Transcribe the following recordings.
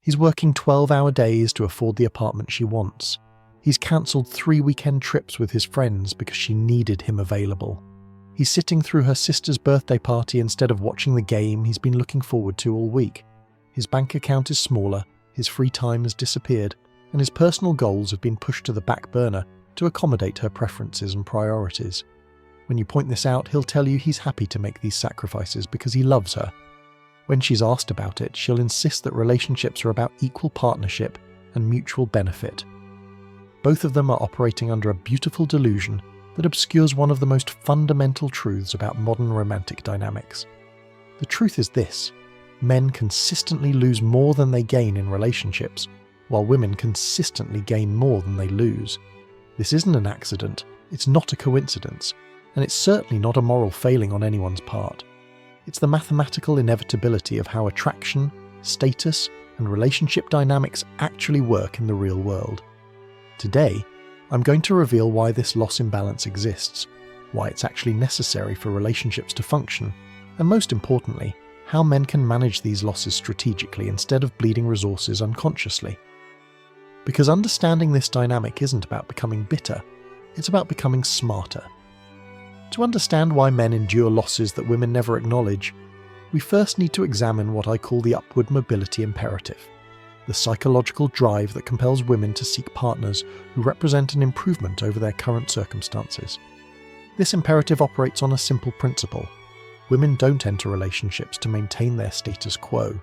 He's working 12-hour days to afford the apartment she wants. He's cancelled 3 weekend trips with his friends because she needed him available. He's sitting through her sister's birthday party instead of watching the game he's been looking forward to all week. His bank account is smaller, his free time has disappeared, and his personal goals have been pushed to the back burner to accommodate her preferences and priorities. When you point this out, he'll tell you he's happy to make these sacrifices because he loves her. When she's asked about it, she'll insist that relationships are about equal partnership and mutual benefit. Both of them are operating under a beautiful delusion that obscures one of the most fundamental truths about modern romantic dynamics. The truth is this: men consistently lose more than they gain in relationships, while women consistently gain more than they lose. This isn't an accident, it's not a coincidence, and it's certainly not a moral failing on anyone's part. It's the mathematical inevitability of how attraction, status, and relationship dynamics actually work in the real world. Today, I'm going to reveal why this loss imbalance exists, why it's actually necessary for relationships to function, and most importantly, how men can manage these losses strategically instead of bleeding resources unconsciously. Because understanding this dynamic isn't about becoming bitter, it's about becoming smarter. To understand why men endure losses that women never acknowledge, we first need to examine what I call the upward mobility imperative, the psychological drive that compels women to seek partners who represent an improvement over their current circumstances. This imperative operates on a simple principle. Women don't enter relationships to maintain their status quo.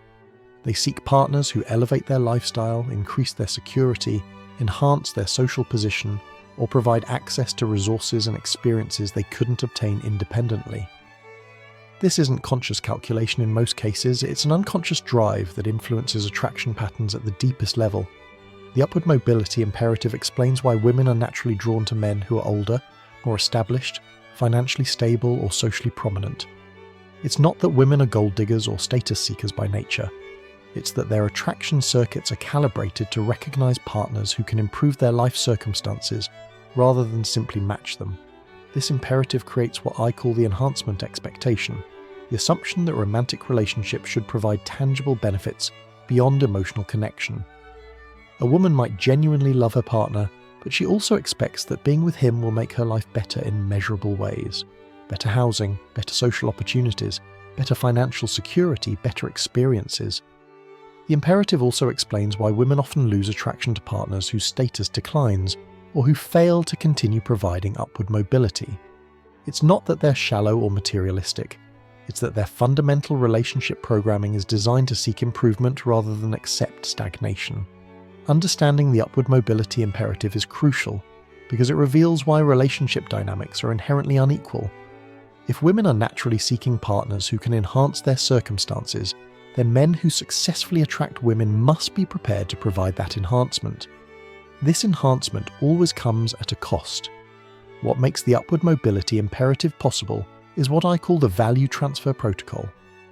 They seek partners who elevate their lifestyle, increase their security, enhance their social position, or provide access to resources and experiences they couldn't obtain independently. This isn't conscious calculation in most cases, it's an unconscious drive that influences attraction patterns at the deepest level. The upward mobility imperative explains why women are naturally drawn to men who are older, more established, financially stable, or socially prominent. It's not that women are gold diggers or status seekers by nature. It's that their attraction circuits are calibrated to recognize partners who can improve their life circumstances rather than simply match them. This imperative creates what I call the enhancement expectation, the assumption that romantic relationships should provide tangible benefits beyond emotional connection. A woman might genuinely love her partner, but she also expects that being with him will make her life better in measurable ways. Better housing, better social opportunities, better financial security, better experiences. The imperative also explains why women often lose attraction to partners whose status declines, or who fail to continue providing upward mobility. It's not that they're shallow or materialistic, it's that their fundamental relationship programming is designed to seek improvement rather than accept stagnation. Understanding the upward mobility imperative is crucial, because it reveals why relationship dynamics are inherently unequal. If women are naturally seeking partners who can enhance their circumstances, then men who successfully attract women must be prepared to provide that enhancement. This enhancement always comes at a cost. What makes the upward mobility imperative possible is what I call the value transfer protocol,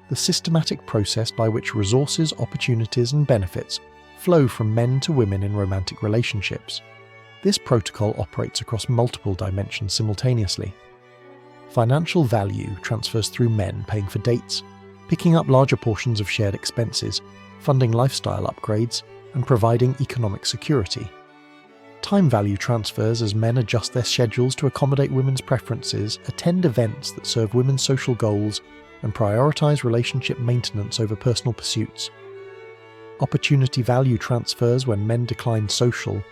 the systematic process by which resources, opportunities, and benefits flow from men to women in romantic relationships. This protocol operates across multiple dimensions simultaneously. Financial value transfers through men paying for dates, picking up larger portions of shared expenses, funding lifestyle upgrades, and providing economic security. Time value transfers as men adjust their schedules to accommodate women's preferences, attend events that serve women's social goals, and prioritize relationship maintenance over personal pursuits. Opportunity value transfers when men decline social,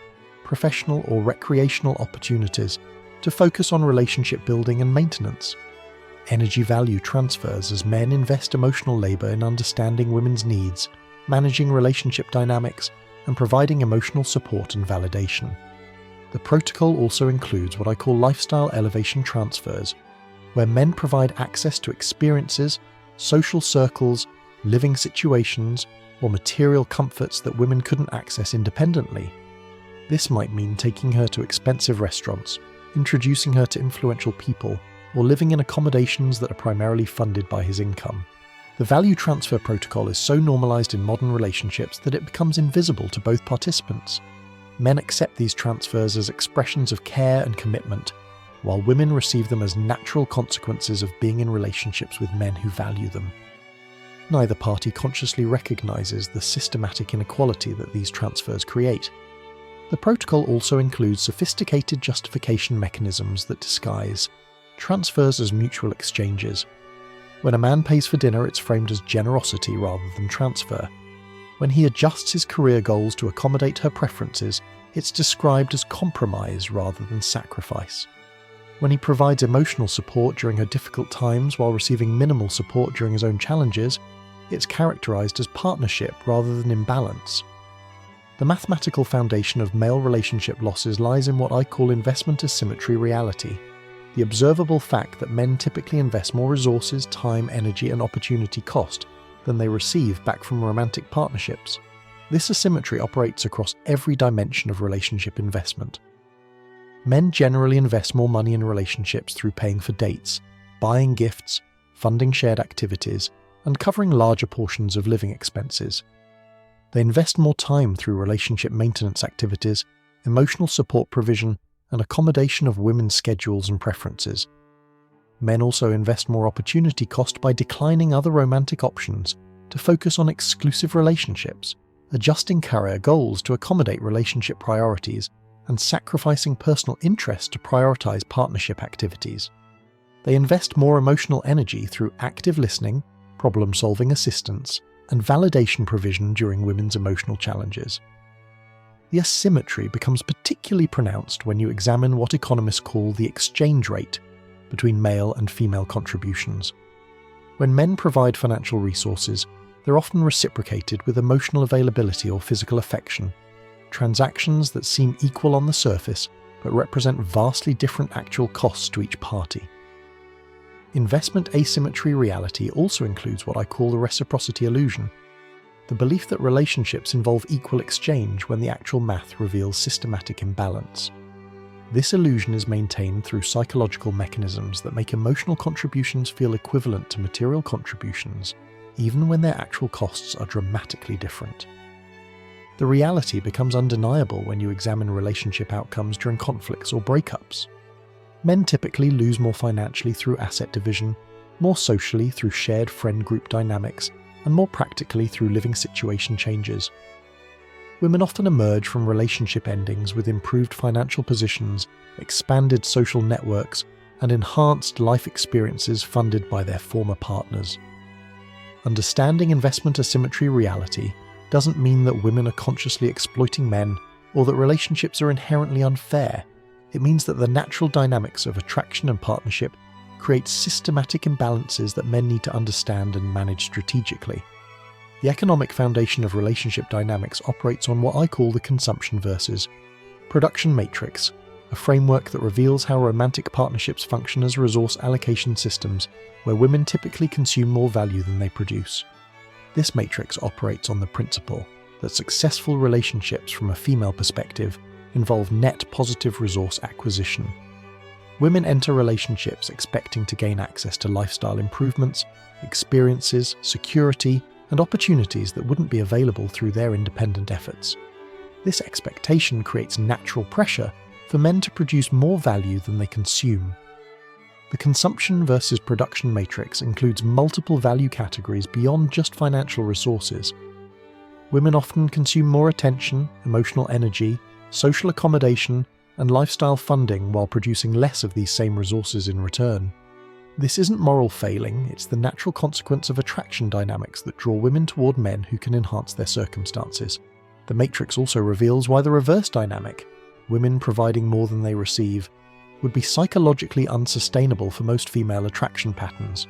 professional, or recreational opportunities to focus on relationship building and maintenance. Energy value transfers as men invest emotional labor in understanding women's needs, managing relationship dynamics, and providing emotional support and validation. The protocol also includes what I call lifestyle elevation transfers, where men provide access to experiences, social circles, living situations, or material comforts that women couldn't access independently. This might mean taking her to expensive restaurants, introducing her to influential people, or living in accommodations that are primarily funded by his income. The value transfer protocol is so normalized in modern relationships that it becomes invisible to both participants. Men accept these transfers as expressions of care and commitment, while women receive them as natural consequences of being in relationships with men who value them. Neither party consciously recognizes the systematic inequality that these transfers create. The protocol also includes sophisticated justification mechanisms that disguise transfers as mutual exchanges. When a man pays for dinner, it's framed as generosity rather than transfer. When he adjusts his career goals to accommodate her preferences, it's described as compromise rather than sacrifice. When he provides emotional support during her difficult times while receiving minimal support during his own challenges, it's characterized as partnership rather than imbalance. The mathematical foundation of male relationship losses lies in what I call investment asymmetry reality, the observable fact that men typically invest more resources, time, energy, and opportunity cost than they receive back from romantic partnerships. This asymmetry operates across every dimension of relationship investment. Men generally invest more money in relationships through paying for dates, buying gifts, funding shared activities, and covering larger portions of living expenses. They invest more time through relationship maintenance activities, emotional support provision, and accommodation of women's schedules and preferences. Men also invest more opportunity cost by declining other romantic options to focus on exclusive relationships, adjusting career goals to accommodate relationship priorities, and sacrificing personal interest to prioritize partnership activities. They invest more emotional energy through active listening, problem-solving assistance, and validation provision during women's emotional challenges. The asymmetry becomes particularly pronounced when you examine what economists call the exchange rate between male and female contributions. When men provide financial resources, they're often reciprocated with emotional availability or physical affection, transactions that seem equal on the surface but represent vastly different actual costs to each party. Investment asymmetry reality also includes what I call the reciprocity illusion, the belief that relationships involve equal exchange when the actual math reveals systematic imbalance. This illusion is maintained through psychological mechanisms that make emotional contributions feel equivalent to material contributions, even when their actual costs are dramatically different. The reality becomes undeniable when you examine relationship outcomes during conflicts or breakups. Men typically lose more financially through asset division, more socially through shared friend group dynamics, and more practically through living situation changes. Women often emerge from relationship endings with improved financial positions, expanded social networks, and enhanced life experiences funded by their former partners. Understanding investment asymmetry reality doesn't mean that women are consciously exploiting men or that relationships are inherently unfair. It means that the natural dynamics of attraction and partnership create systematic imbalances that men need to understand and manage strategically. The economic foundation of relationship dynamics operates on what I call the consumption versus production matrix, a framework that reveals how romantic partnerships function as resource allocation systems where women typically consume more value than they produce. This matrix operates on the principle that successful relationships from a female perspective involve net positive resource acquisition. Women enter relationships expecting to gain access to lifestyle improvements, experiences, security, and opportunities that wouldn't be available through their independent efforts. This expectation creates natural pressure for men to produce more value than they consume. The consumption versus production matrix includes multiple value categories beyond just financial resources. Women often consume more attention, emotional energy, social accommodation, and lifestyle funding while producing less of these same resources in return. This isn't moral failing, it's the natural consequence of attraction dynamics that draw women toward men who can enhance their circumstances. The matrix also reveals why the reverse dynamic, women providing more than they receive, would be psychologically unsustainable for most female attraction patterns.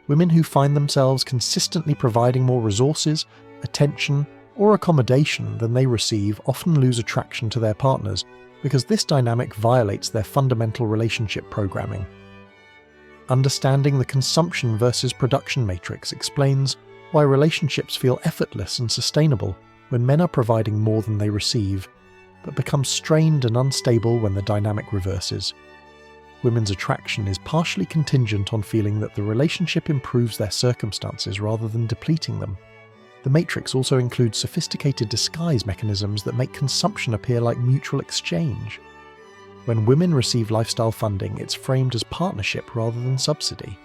Women who find themselves consistently providing more resources, attention, or accommodation than they receive often lose attraction to their partners because this dynamic violates their fundamental relationship programming. Understanding the consumption versus production matrix explains why relationships feel effortless and sustainable when men are providing more than they receive, but become strained and unstable when the dynamic reverses. Women's attraction is partially contingent on feeling that the relationship improves their circumstances rather than depleting them. The matrix also includes sophisticated disguise mechanisms that make consumption appear like mutual exchange. When women receive lifestyle funding, it's framed as partnership rather than subsidy.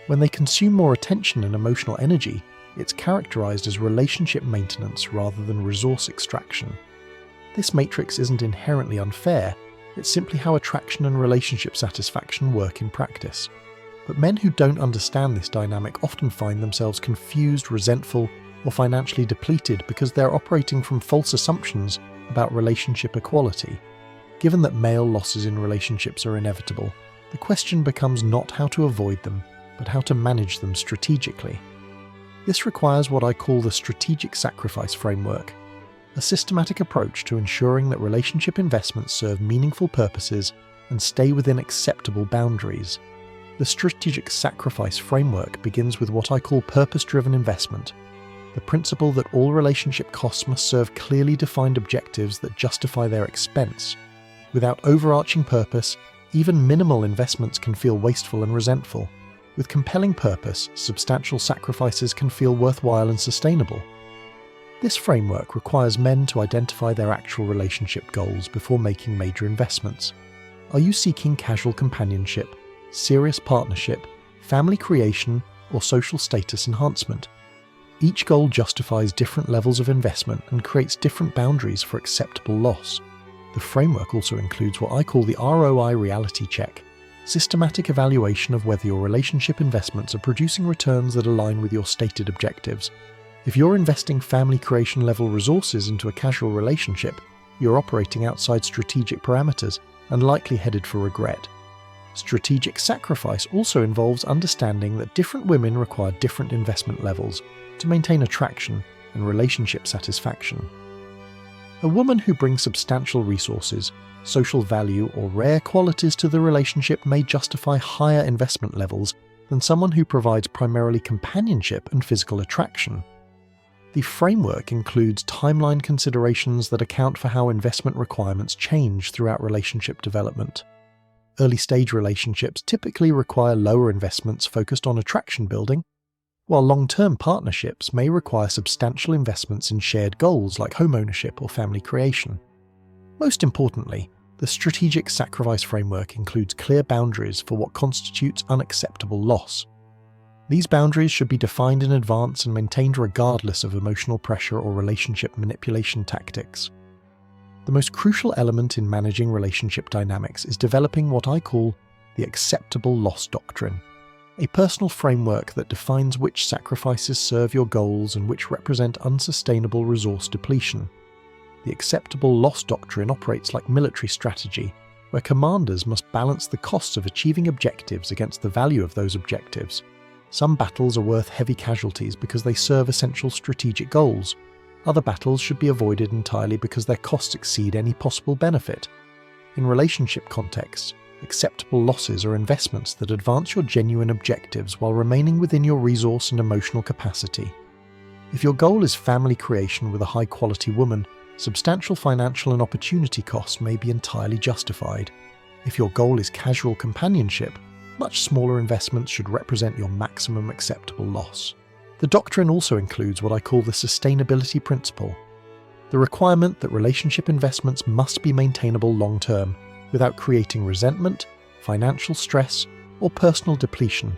When they consume more attention and emotional energy, it's characterized as relationship maintenance rather than resource extraction. This matrix isn't inherently unfair, it's simply how attraction and relationship satisfaction work in practice. But men who don't understand this dynamic often find themselves confused, resentful, or financially depleted because they're operating from false assumptions about relationship equality. Given that male losses in relationships are inevitable, the question becomes not how to avoid them, but how to manage them strategically. This requires what I call the strategic sacrifice framework, a systematic approach to ensuring that relationship investments serve meaningful purposes and stay within acceptable boundaries. The strategic sacrifice framework begins with what I call purpose-driven investment, the principle that all relationship costs must serve clearly defined objectives that justify their expense. Without overarching purpose, even minimal investments can feel wasteful and resentful. With compelling purpose, substantial sacrifices can feel worthwhile and sustainable. This framework requires men to identify their actual relationship goals before making major investments. Are you seeking casual companionship, serious partnership, family creation, or social status enhancement? Each goal justifies different levels of investment and creates different boundaries for acceptable loss. The framework also includes what I call the ROI reality check, systematic evaluation of whether your relationship investments are producing returns that align with your stated objectives. If you're investing family creation level resources into a casual relationship, you're operating outside strategic parameters and likely headed for regret. Strategic sacrifice also involves understanding that different women require different investment levels to maintain attraction and relationship satisfaction. A woman who brings substantial resources, social value, or rare qualities to the relationship may justify higher investment levels than someone who provides primarily companionship and physical attraction. The framework includes timeline considerations that account for how investment requirements change throughout relationship development. Early-stage relationships typically require lower investments focused on attraction building, while long-term partnerships may require substantial investments in shared goals like home ownership or family creation. Most importantly, the strategic sacrifice framework includes clear boundaries for what constitutes unacceptable loss. These boundaries should be defined in advance and maintained regardless of emotional pressure or relationship manipulation tactics. The most crucial element in managing relationship dynamics is developing what I call the acceptable loss doctrine, a personal framework that defines which sacrifices serve your goals and which represent unsustainable resource depletion. The acceptable loss doctrine operates like military strategy, where commanders must balance the costs of achieving objectives against the value of those objectives. Some battles are worth heavy casualties because they serve essential strategic goals. Other battles should be avoided entirely because their costs exceed any possible benefit. In relationship contexts, acceptable losses are investments that advance your genuine objectives while remaining within your resource and emotional capacity. If your goal is family creation with a high-quality woman, substantial financial and opportunity costs may be entirely justified. If your goal is casual companionship, much smaller investments should represent your maximum acceptable loss. The doctrine also includes what I call the sustainability principle, the requirement that relationship investments must be maintainable long-term, without creating resentment, financial stress, or personal depletion.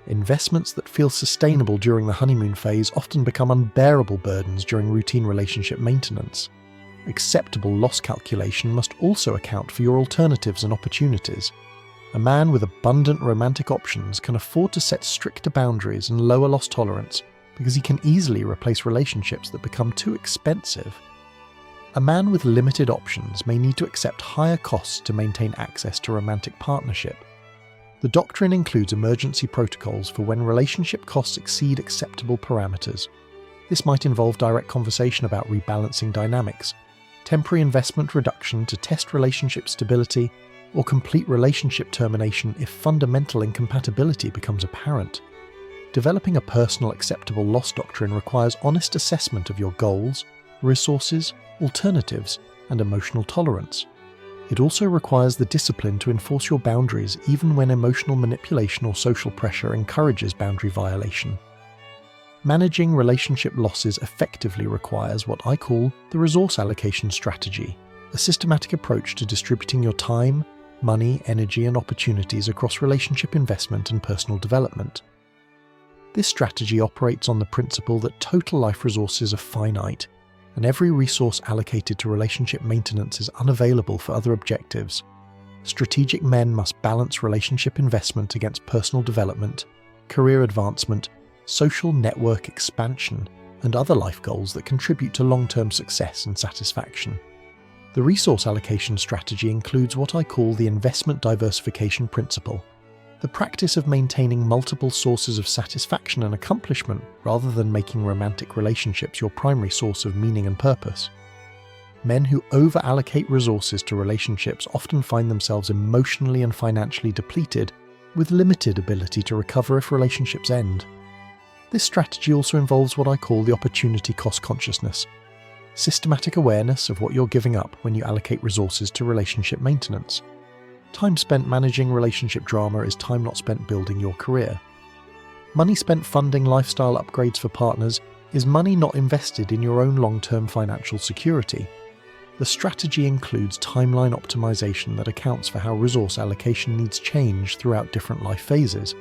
Investments that feel sustainable during the honeymoon phase often become unbearable burdens during routine relationship maintenance. Acceptable loss calculation must also account for your alternatives and opportunities. A man with abundant romantic options can afford to set stricter boundaries and lower loss tolerance because he can easily replace relationships that become too expensive. A man with limited options may need to accept higher costs to maintain access to romantic partnership. The doctrine includes emergency protocols for when relationship costs exceed acceptable parameters. This might involve direct conversation about rebalancing dynamics, temporary investment reduction to test relationship stability, or complete relationship termination if fundamental incompatibility becomes apparent. Developing a personal acceptable loss doctrine requires honest assessment of your goals, resources, alternatives, and emotional tolerance. It also requires the discipline to enforce your boundaries even when emotional manipulation or social pressure encourages boundary violation. Managing relationship losses effectively requires what I call the resource allocation strategy, a systematic approach to distributing your time, money, energy, and opportunities across relationship investment and personal development. This strategy operates on the principle that total life resources are finite, and every resource allocated to relationship maintenance is unavailable for other objectives. Strategic men must balance relationship investment against personal development, career advancement, social network expansion, and other life goals that contribute to long-term success and satisfaction. The resource allocation strategy includes what I call the investment diversification principle, the practice of maintaining multiple sources of satisfaction and accomplishment rather than making romantic relationships your primary source of meaning and purpose. Men who over-allocate resources to relationships often find themselves emotionally and financially depleted, with limited ability to recover if relationships end. This strategy also involves what I call the opportunity cost consciousness, systematic awareness of what you're giving up when you allocate resources to relationship maintenance. Time spent managing relationship drama is time not spent building your career. Money spent funding lifestyle upgrades for partners is money not invested in your own long-term financial security. The strategy includes timeline optimization that accounts for how resource allocation needs change throughout different life phases.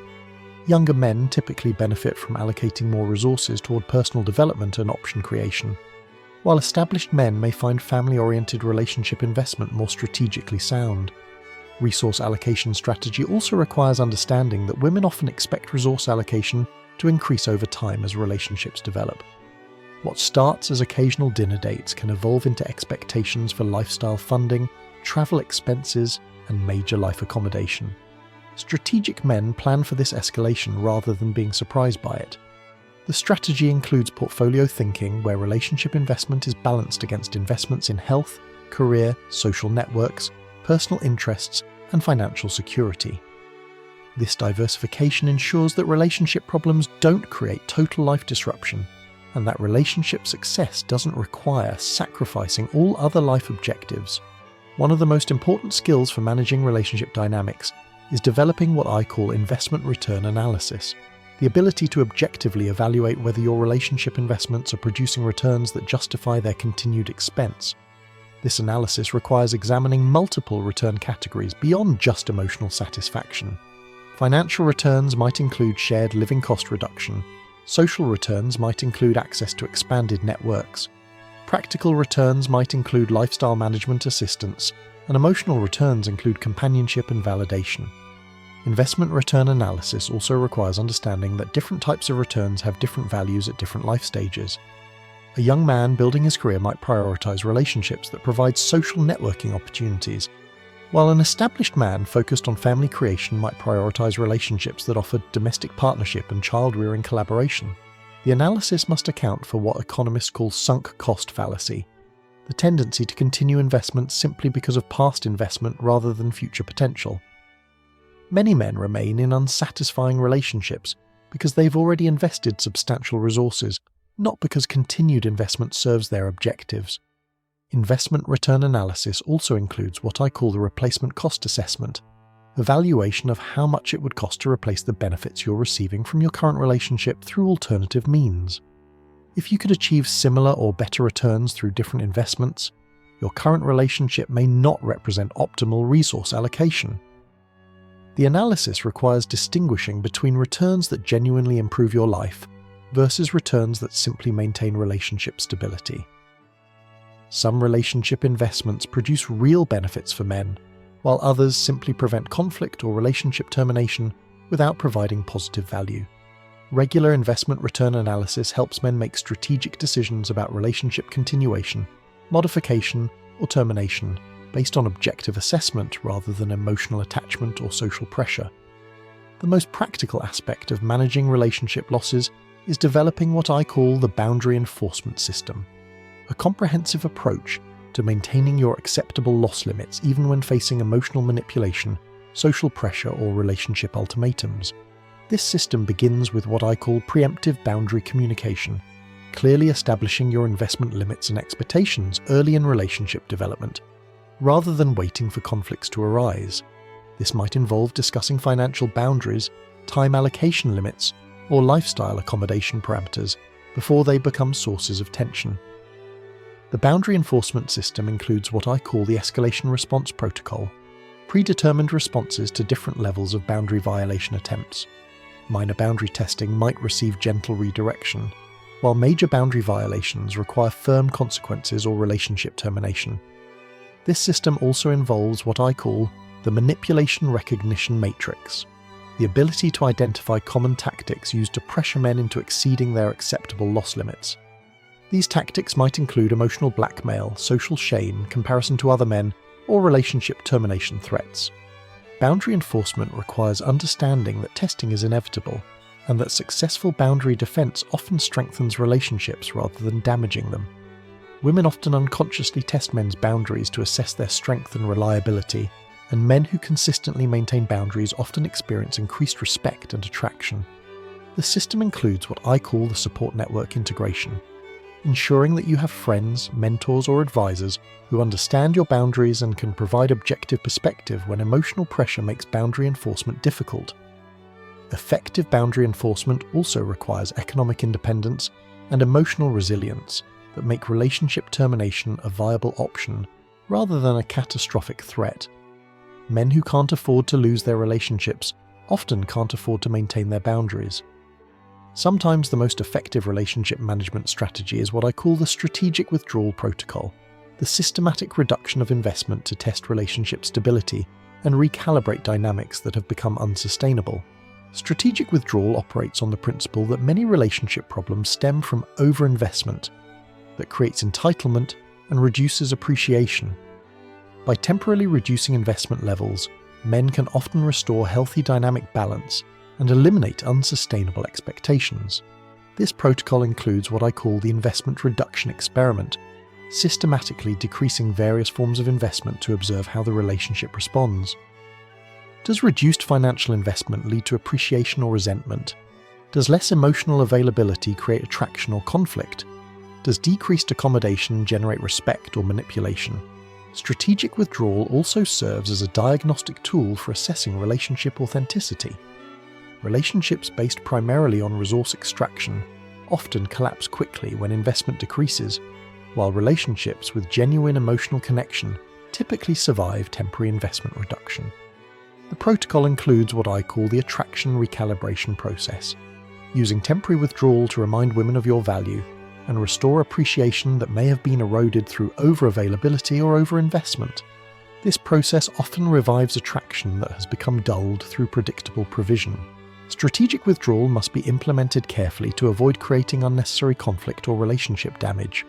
Younger men typically benefit from allocating more resources toward personal development and option creation, while established men may find family-oriented relationship investment more strategically sound. Resource allocation strategy also requires understanding that women often expect resource allocation to increase over time as relationships develop. What starts as occasional dinner dates can evolve into expectations for lifestyle funding, travel expenses, and major life accommodation. Strategic men plan for this escalation rather than being surprised by it. The strategy includes portfolio thinking, where relationship investment is balanced against investments in health, career, social networks, personal interests, and financial security. This diversification ensures that relationship problems don't create total life disruption, and that relationship success doesn't require sacrificing all other life objectives. One of the most important skills for managing relationship dynamics is developing what I call investment return analysis, the ability to objectively evaluate whether your relationship investments are producing returns that justify their continued expense. This analysis requires examining multiple return categories beyond just emotional satisfaction. Financial returns might include shared living cost reduction, social returns might include access to expanded networks, practical returns might include lifestyle management assistance, and emotional returns include companionship and validation. Investment return analysis also requires understanding that different types of returns have different values at different life stages. A young man building his career might prioritize relationships that provide social networking opportunities, while an established man focused on family creation might prioritize relationships that offer domestic partnership and child-rearing collaboration. The analysis must account for what economists call sunk cost fallacy, the tendency to continue investments simply because of past investment rather than future potential. Many men remain in unsatisfying relationships because they've already invested substantial resources, not because continued investment serves their objectives. Investment return analysis also includes what I call the replacement cost assessment, evaluation of how much it would cost to replace the benefits you're receiving from your current relationship through alternative means. If you could achieve similar or better returns through different investments, your current relationship may not represent optimal resource allocation. The analysis requires distinguishing between returns that genuinely improve your life versus returns that simply maintain relationship stability. Some relationship investments produce real benefits for men, while others simply prevent conflict or relationship termination without providing positive value. Regular investment return analysis helps men make strategic decisions about relationship continuation, modification, or termination based on objective assessment rather than emotional attachment or social pressure. The most practical aspect of managing relationship losses is developing what I call the boundary enforcement system, a comprehensive approach to maintaining your acceptable loss limits even when facing emotional manipulation, social pressure, or relationship ultimatums. This system begins with what I call preemptive boundary communication, clearly establishing your investment limits and expectations early in relationship development, rather than waiting for conflicts to arise. This might involve discussing financial boundaries, time allocation limits, or lifestyle accommodation parameters before they become sources of tension. The boundary enforcement system includes what I call the escalation response protocol, predetermined responses to different levels of boundary violation attempts. minor boundary testing might receive gentle redirection, while major boundary violations require firm consequences or relationship termination. This system also involves what I call the manipulation recognition matrix, the ability to identify common tactics used to pressure men into exceeding their acceptable loss limits. These tactics might include emotional blackmail, social shame, comparison to other men, or relationship termination threats. Boundary enforcement requires understanding that testing is inevitable, and that successful boundary defense often strengthens relationships rather than damaging them. Women often unconsciously test men's boundaries to assess their strength and reliability, and men who consistently maintain boundaries often experience increased respect and attraction. The system includes what I call the support network integration, ensuring that you have friends, mentors, or advisors who understand your boundaries and can provide objective perspective when emotional pressure makes boundary enforcement difficult. Effective boundary enforcement also requires economic independence and emotional resilience that make relationship termination a viable option rather than a catastrophic threat. Men who can't afford to lose their relationships often can't afford to maintain their boundaries. Sometimes the most effective relationship management strategy is what I call the strategic withdrawal protocol, the systematic reduction of investment to test relationship stability and recalibrate dynamics that have become unsustainable. Strategic withdrawal operates on the principle that many relationship problems stem from overinvestment that creates entitlement and reduces appreciation. By temporarily reducing investment levels, men can often restore healthy dynamic balance and eliminate unsustainable expectations. This protocol includes what I call the investment reduction experiment, systematically decreasing various forms of investment to observe how the relationship responds. Does reduced financial investment lead to appreciation or resentment? Does less emotional availability create attraction or conflict? Does decreased accommodation generate respect or manipulation? Strategic withdrawal also serves as a diagnostic tool for assessing relationship authenticity. Relationships based primarily on resource extraction often collapse quickly when investment decreases, while relationships with genuine emotional connection typically survive temporary investment reduction. The protocol includes what I call the attraction recalibration process, using temporary withdrawal to remind women of your value and restore appreciation that may have been eroded through over-availability or over-investment. This process often revives attraction that has become dulled through predictable provision. Strategic withdrawal must be implemented carefully to avoid creating unnecessary conflict or relationship damage.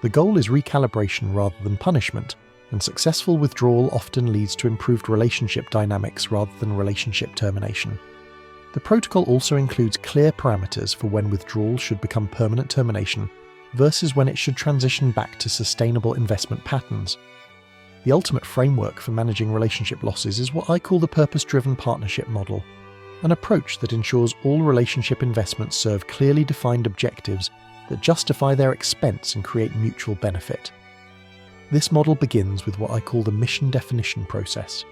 The goal is recalibration rather than punishment, and successful withdrawal often leads to improved relationship dynamics rather than relationship termination. The protocol also includes clear parameters for when withdrawal should become permanent termination versus when it should transition back to sustainable investment patterns. The ultimate framework for managing relationship losses is what I call the purpose-driven partnership model, an approach that ensures all relationship investments serve clearly defined objectives that justify their expense and create mutual benefit. This model begins with what I call the mission definition process,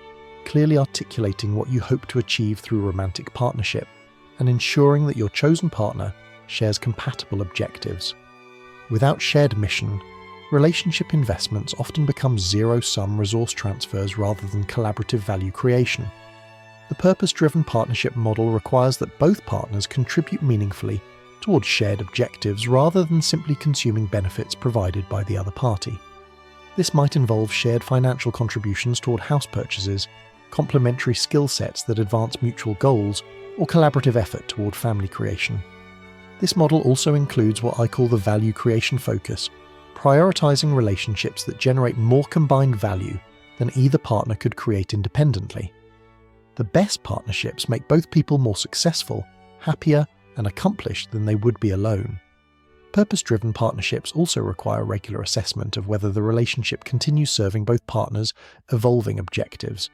clearly articulating what you hope to achieve through romantic partnership and ensuring that your chosen partner shares compatible objectives. Without shared mission, relationship investments often become zero-sum resource transfers rather than collaborative value creation. The purpose-driven partnership model requires that both partners contribute meaningfully towards shared objectives rather than simply consuming benefits provided by the other party. This might involve shared financial contributions toward house purchases, complementary skill sets that advance mutual goals, or collaborative effort toward family creation. This model also includes what I call the value creation focus, prioritizing relationships that generate more combined value than either partner could create independently. The best partnerships make both people more successful, happier, and accomplished than they would be alone. Purpose-driven partnerships also require regular assessment of whether the relationship continues serving both partners' evolving objectives.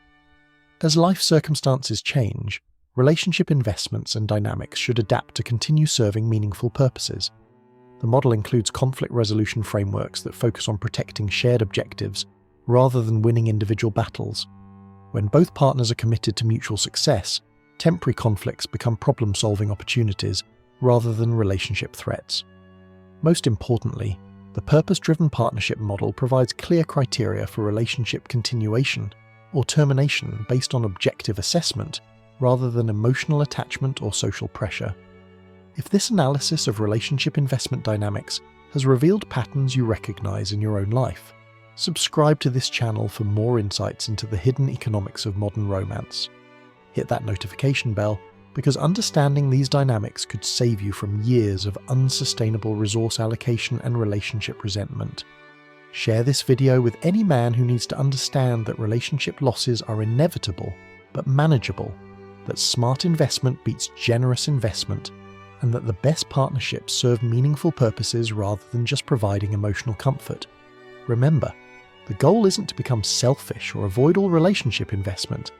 As life circumstances change, relationship investments and dynamics should adapt to continue serving meaningful purposes. The model includes conflict resolution frameworks that focus on protecting shared objectives rather than winning individual battles. When both partners are committed to mutual success, temporary conflicts become problem-solving opportunities rather than relationship threats. Most importantly, the purpose-driven partnership model provides clear criteria for relationship continuation or termination based on objective assessment rather than emotional attachment or social pressure. If this analysis of relationship investment dynamics has revealed patterns you recognize in your own life, subscribe to this channel for more insights into the hidden economics of modern romance. Hit that notification bell, because understanding these dynamics could save you from years of unsustainable resource allocation and relationship resentment. Share this video with any man who needs to understand that relationship losses are inevitable but manageable, that smart investment beats generous investment, and that the best partnerships serve meaningful purposes rather than just providing emotional comfort. Remember, the goal isn't to become selfish or avoid all relationship investment.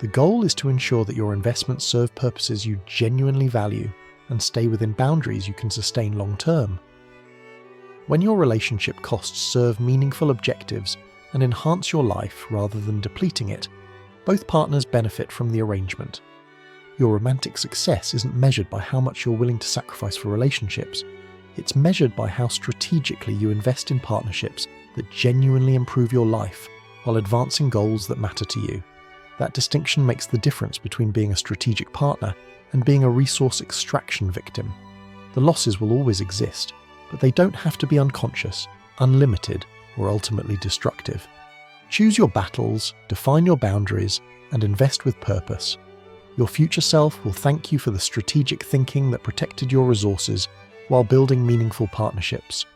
The goal is to ensure that your investments serve purposes you genuinely value and stay within boundaries you can sustain long term. When your relationship costs serve meaningful objectives and enhance your life rather than depleting it, both partners benefit from the arrangement. Your romantic success isn't measured by how much you're willing to sacrifice for relationships. It's measured by how strategically you invest in partnerships that genuinely improve your life while advancing goals that matter to you. That distinction makes the difference between being a strategic partner and being a resource extraction victim. The losses will always exist, but they don't have to be unconscious, unlimited, or ultimately destructive. Choose your battles, define your boundaries, and invest with purpose. Your future self will thank you for the strategic thinking that protected your resources while building meaningful partnerships.